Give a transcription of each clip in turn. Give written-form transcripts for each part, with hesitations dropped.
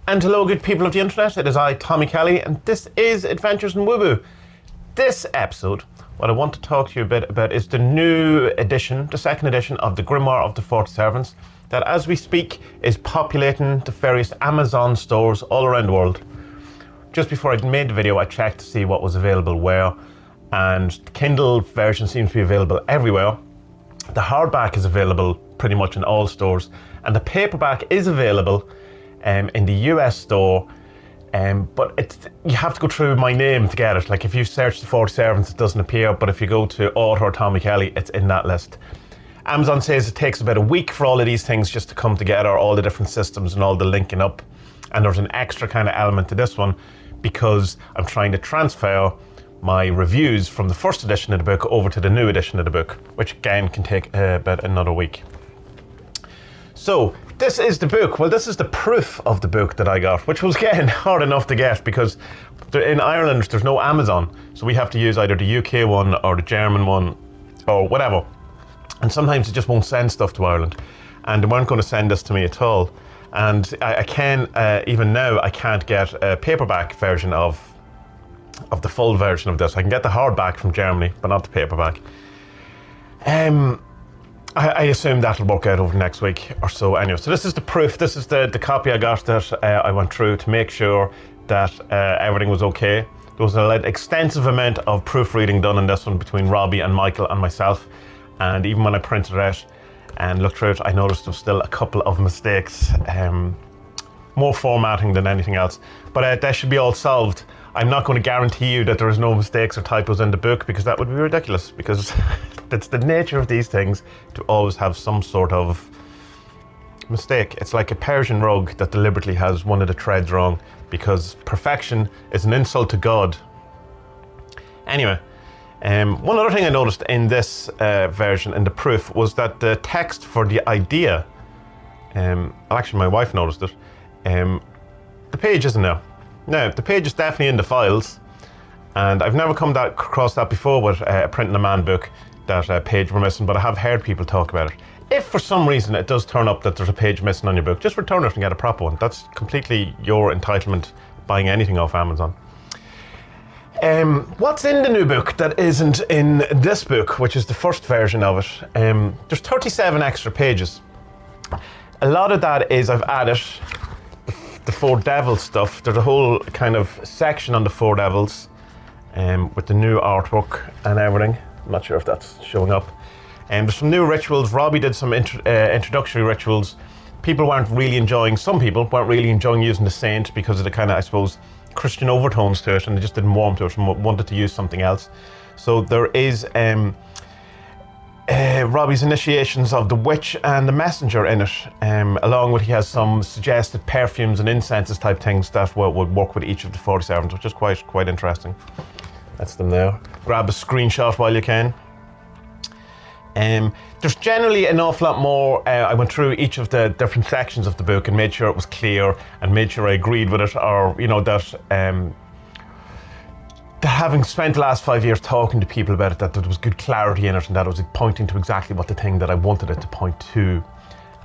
And hello, good people of the internet. It is I, Tommy Kelly, and this is Adventures in Woo-Boo. This episode, what I want to talk to you a bit about is the new edition, the second edition of the Grimoire of the 40 Servants, that as we speak is populating the various Amazon stores all around the world. Just before I made the video, I checked to see what was available where, and the Kindle version seems to be available everywhere. The hardback is available pretty much in all stores, and the paperback is available in the US store, but you have to go through my name to get it. Like if you search the 40 Servants, it doesn't appear, but if you go to author Tommy Kelly, it's in that list. Amazon says it takes about a week for all of these things just to come together, all the different systems and all the linking up. And there's an extra kind of element to this one because I'm trying to transfer my reviews from the first edition of the book over to the new edition of the book, which again can take about another week. So this is the book. Well, this is the proof of the book that I got, which was again hard enough to get because in Ireland there's no Amazon, so we have to use either the UK one or the German one or whatever. And sometimes it just won't send stuff to Ireland, and they weren't going to send this to me at all. And I can even now I can't get a paperback version of the full version of this. I can get the hardback from Germany, but not the paperback. I assume that'll work out over next week or so anyway. So this is the proof. This is the copy I got that I went through to make sure that everything was okay. There was an extensive amount of proofreading done in this one between Robbie and Michael and myself. And even when I printed it out and looked through it, I noticed there was still a couple of mistakes. More formatting than anything else. But that should be all solved. I'm not going to guarantee you that there is no mistakes or typos in the book because that would be ridiculous, because it's the nature of these things to always have some sort of mistake. It's like a Persian rug that deliberately has one of the threads wrong because perfection is an insult to God. Anyway, one other thing I noticed in this version, in the proof, was that the text for the idea, actually my wife noticed it, the page isn't there. Now, the page is definitely in the files, and I've never come across that before with a Print on Demand book, that page were missing, but I have heard people talk about it. If for some reason it does turn up that there's a page missing on your book, just return it and get a proper one. That's completely your entitlement buying anything off Amazon. What's in the new book that isn't in this book, which is the first version of it? There's 37 extra pages. A lot of that is I've added the Four Devils stuff. There's a whole kind of section on the Four Devils with the new artwork and everything. I'm not sure if that's showing up. There's some new rituals. Robbie did some introductory rituals. Some people weren't really enjoying using the saint because of the kind of, I suppose, Christian overtones to it, and they just didn't warm to it and wanted to use something else. So there is Robbie's initiations of the witch and the messenger in it, along with he has some suggested perfumes and incenses type things that would work with each of the 40 servants, which is quite interesting. That's them there. Grab a screenshot while you can. There's generally an awful lot more. I went through each of the different sections of the book and made sure it was clear and made sure I agreed with it, or that having spent the last 5 years talking to people about it, that there was good clarity in it and that it was pointing to exactly what the thing that I wanted it to point to.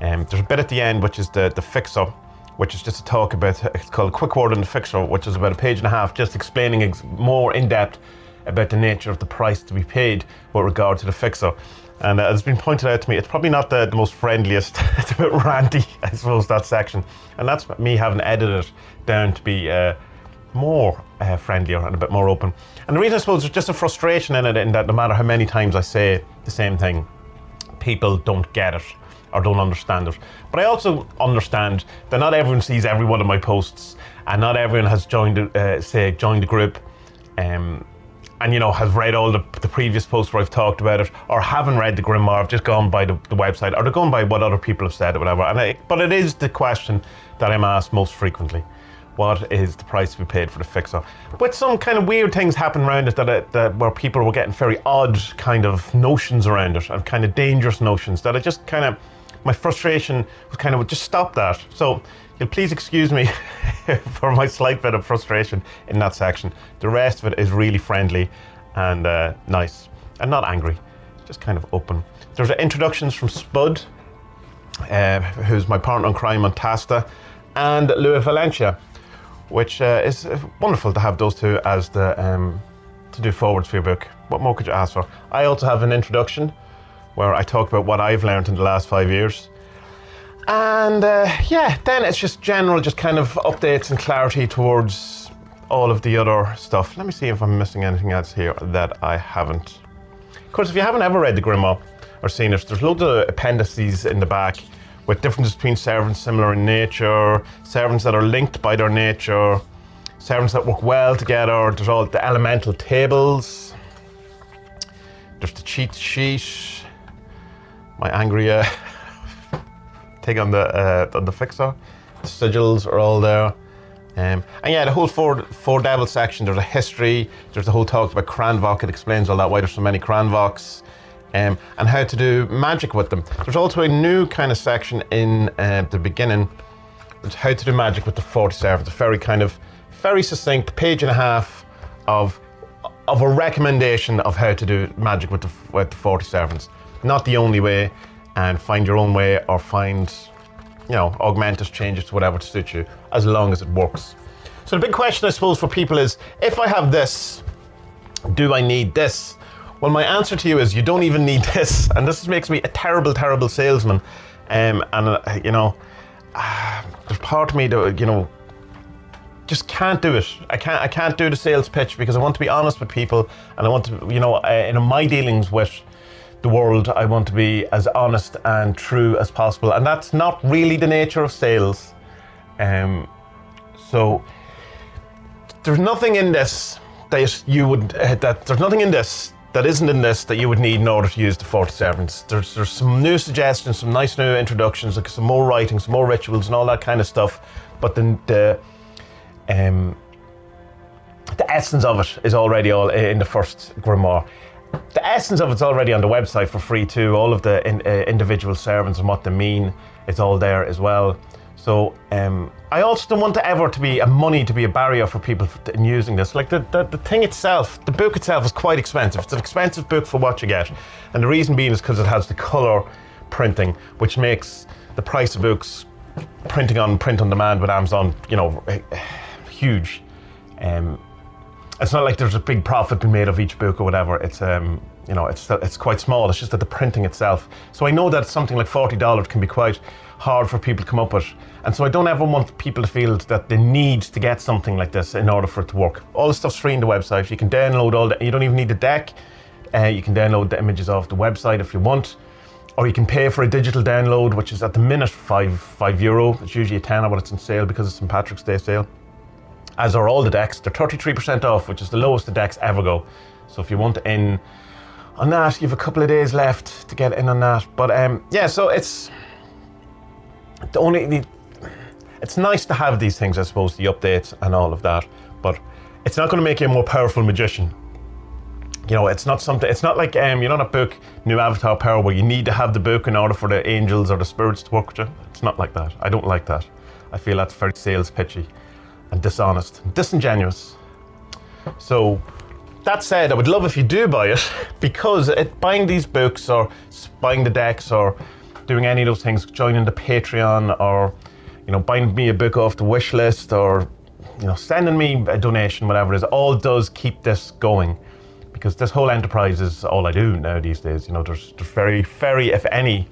There's a bit at the end which is the fixer, which is just a talk about, it's called Quick Word on the Fixer, which is about a page and a half, just explaining more in depth about the nature of the price to be paid with regard to the fixer. And as has been pointed out to me, it's probably not the most friendliest. It's a bit ranty, I suppose, that section. And that's me having edited it down to be more friendlier and a bit more open. And the reason, I suppose, there's just a frustration in it, in that no matter how many times I say the same thing, people don't get it or don't understand it. But I also understand that not everyone sees every one of my posts, and not everyone has joined the group, and has read all the previous posts where I've talked about it, or haven't read the Grimoire, just gone by the website, or they're going by what other people have said or whatever. But it is the question that I'm asked most frequently. What is the price to be paid for the fixer? But some kind of weird things happen around it that where people were getting very odd kind of notions around it, and kind of dangerous notions that I just kind of, my frustration was kind of, just stop that. So you'll please excuse me for my slight bit of frustration in that section. The rest of it is really friendly and nice, and not angry, just kind of open. There's introductions from Spud, who's my partner in crime on Tasta, and Louis Valencia, which is wonderful to have those two as the to do forwards for your book. What more could you ask for? I also have an introduction where I talk about what I've learned in the last 5 years. And yeah, then it's just general, just kind of updates and clarity towards all of the other stuff. Let me see if I'm missing anything else here that I haven't. Of course, if you haven't ever read the Grimoire or seen it, there's loads of appendices in the back with differences between servants similar in nature, servants that are linked by their nature, servants that work well together. There's all the elemental tables. There's the cheat sheet. My angry take on the fixer. The sigils are all there. And yeah, the whole four devil section, there's a history, there's the whole talk about Cranvok, it explains all that, why there's so many Cranvoks, and how to do magic with them. There's also a new kind of section in the beginning, which is how to do magic with the 40 servants. A very succinct page and a half of a recommendation of how to do magic with the 40 servants. Not the only way, and find your own way, or find, augment it, change it to whatever to suit you, as long as it works. So the big question, I suppose, for people is, if I have this, do I need this? Well, my answer to you is, you don't even need this, and this makes me a terrible, terrible salesman. There's part of me that, just can't do it. I can't do the sales pitch, because I want to be honest with people, and I want to, in my dealings with the world, I want to be as honest and true as possible, and that's not really the nature of sales. So there's nothing in this that you would there's nothing in this that isn't in this that you would need in order to use the 40 servants. There's some new suggestions, some nice new introductions, like some more writing, some more rituals, and all that kind of stuff. But then the essence of it is already all in the first Grimoire. The essence of it's already on the website for free too. All of the individual servants and what they mean, it's all there as well. So I also don't want to be a barrier for people in using this. Like the thing itself, the book itself is quite expensive. It's an expensive book for what you get. And the reason being is because it has the color printing, which makes the price of books print on demand with Amazon, huge. It's not like there's a big profit being made of each book or whatever. It's it's quite small. It's just that the printing itself. So I know that something like $40 can be quite hard for people to come up with, and so I don't ever want people to feel that they need to get something like this in order for it to work. All the stuff's free on the website. You can download all that. You don't even need the deck. You can download the images off the website if you want, or you can pay for a digital download, which is at the minute €5. It's usually a tenner when it's on sale because it's St. Patrick's Day sale. As are all the decks. They're 33% off, which is the lowest the decks ever go. So if you want in on that, you have a couple of days left to get in on that. But yeah, so it's nice to have these things, I suppose, the updates and all of that. But it's not going to make you a more powerful magician. It's not something. It's not like that book, New Avatar Power, where you need to have the book in order for the angels or the spirits to work with you. It's not like that. I don't like that. I feel that's very sales pitchy and dishonest, and disingenuous. So that said, I would love if you do buy it, because buying these books or buying the decks or doing any of those things, joining the Patreon, or buying me a book off the wish list, or sending me a donation, whatever it is, all does keep this going, because this whole enterprise is all I do now these days. There's very, very, if any,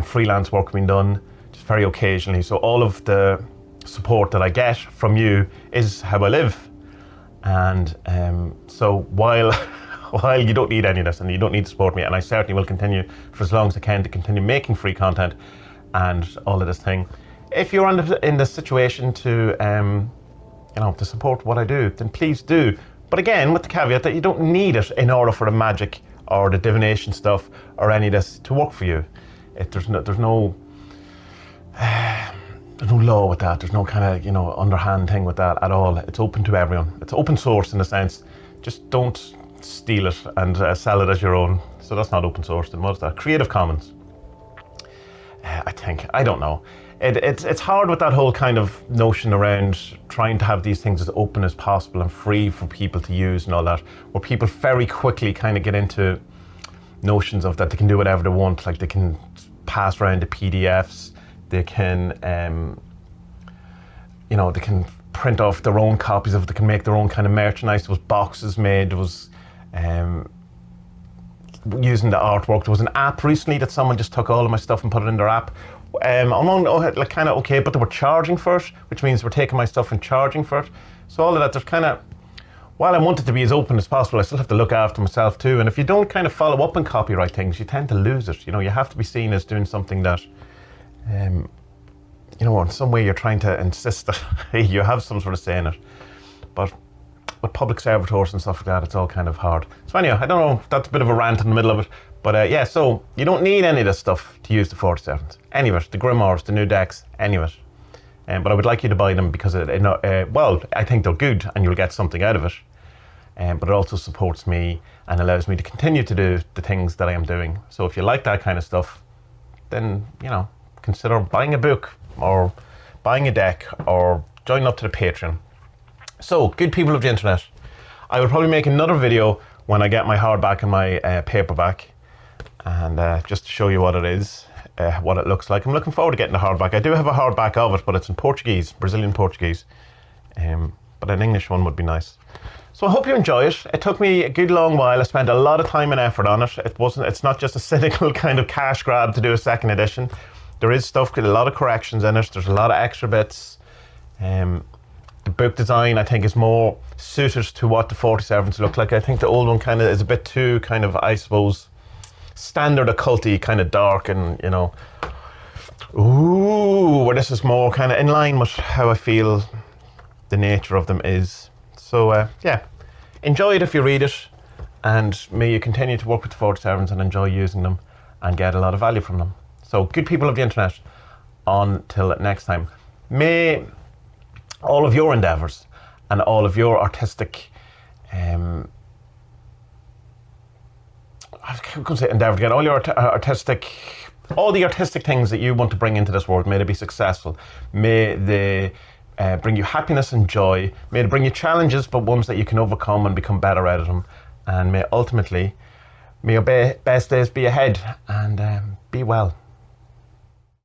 freelance work being done, just very occasionally. So all of the support that I get from you is how I live. And so while you don't need any of this and you don't need to support me, and I certainly will continue for as long as I can to continue making free content and all of this thing, if you're in the situation to to support what I do, then please do. But again, with the caveat that you don't need it in order for the magic or the divination stuff or any of this to work for you. There's no law with that. There's no kind of, underhand thing with that at all. It's open to everyone. It's open source in a sense. Just don't steal it and sell it as your own. So that's not open source. Then what is that? Creative Commons. I think. I don't know. It's hard with that whole kind of notion around trying to have these things as open as possible and free for people to use and all that, where people very quickly kind of get into notions of that they can do whatever they want. Like they can pass around the PDFs. They can you know, they can print off their own copies of it, they can make their own kind of merchandise. There was boxes made, there was using the artwork. There was an app recently that someone just took all of my stuff and put it in their app. I'm like kind of okay, but they were charging for it, which means we're taking my stuff and charging for it. So all of that, there's kind of, while I want it to be as open as possible, I still have to look after myself too. And if you don't kind of follow up on copyright things, you tend to lose it. You know, you have to be seen as doing something that, you know, in some way you're trying to insist that you have some sort of say in it. But with public servitors and stuff like that, it's all kind of hard. So anyhow, I don't know, that's a bit of a rant in the middle of it. But yeah, so you don't need any of this stuff to use the 47s. Any of it, the Grimoires, the new decks, any of it. But I would like you to buy them because, well, I think they're good and you'll get something out of it. But it also supports me and allows me to continue to do the things that I am doing. So if you like that kind of stuff, then, you know, consider buying a book or buying a deck or joining up to the Patreon. So, good people of the internet, I will probably make another video when I get my hardback and my paperback, and just to show you what it is, what it looks like. I'm looking forward to getting the hardback. I do have a hardback of it, but it's in Portuguese, Brazilian Portuguese, but an English one would be nice. So I hope you enjoy it. It took me a good long while. I spent a lot of time and effort on it. It's not just a cynical kind of cash grab to do a second edition. There is stuff with a lot of corrections in it. There's a lot of extra bits. The book design, I think, is more suited to what the 47s look like. I think the old one kind of is a bit too kind of, I suppose, standard occulty, kind of dark and, you know, ooh, where this is more kind of in line with how I feel the nature of them is. So yeah, enjoy it if you read it, and may you continue to work with the 47s and enjoy using them and get a lot of value from them. So good people of the internet, until next time, may all of your endeavours and all of your artistic, I was going to say endeavour again, all your all the artistic things that you want to bring into this world, may they be successful. May they bring you happiness and joy. May they bring you challenges, but ones that you can overcome and become better at them. And may ultimately, may your best days be ahead, and be well.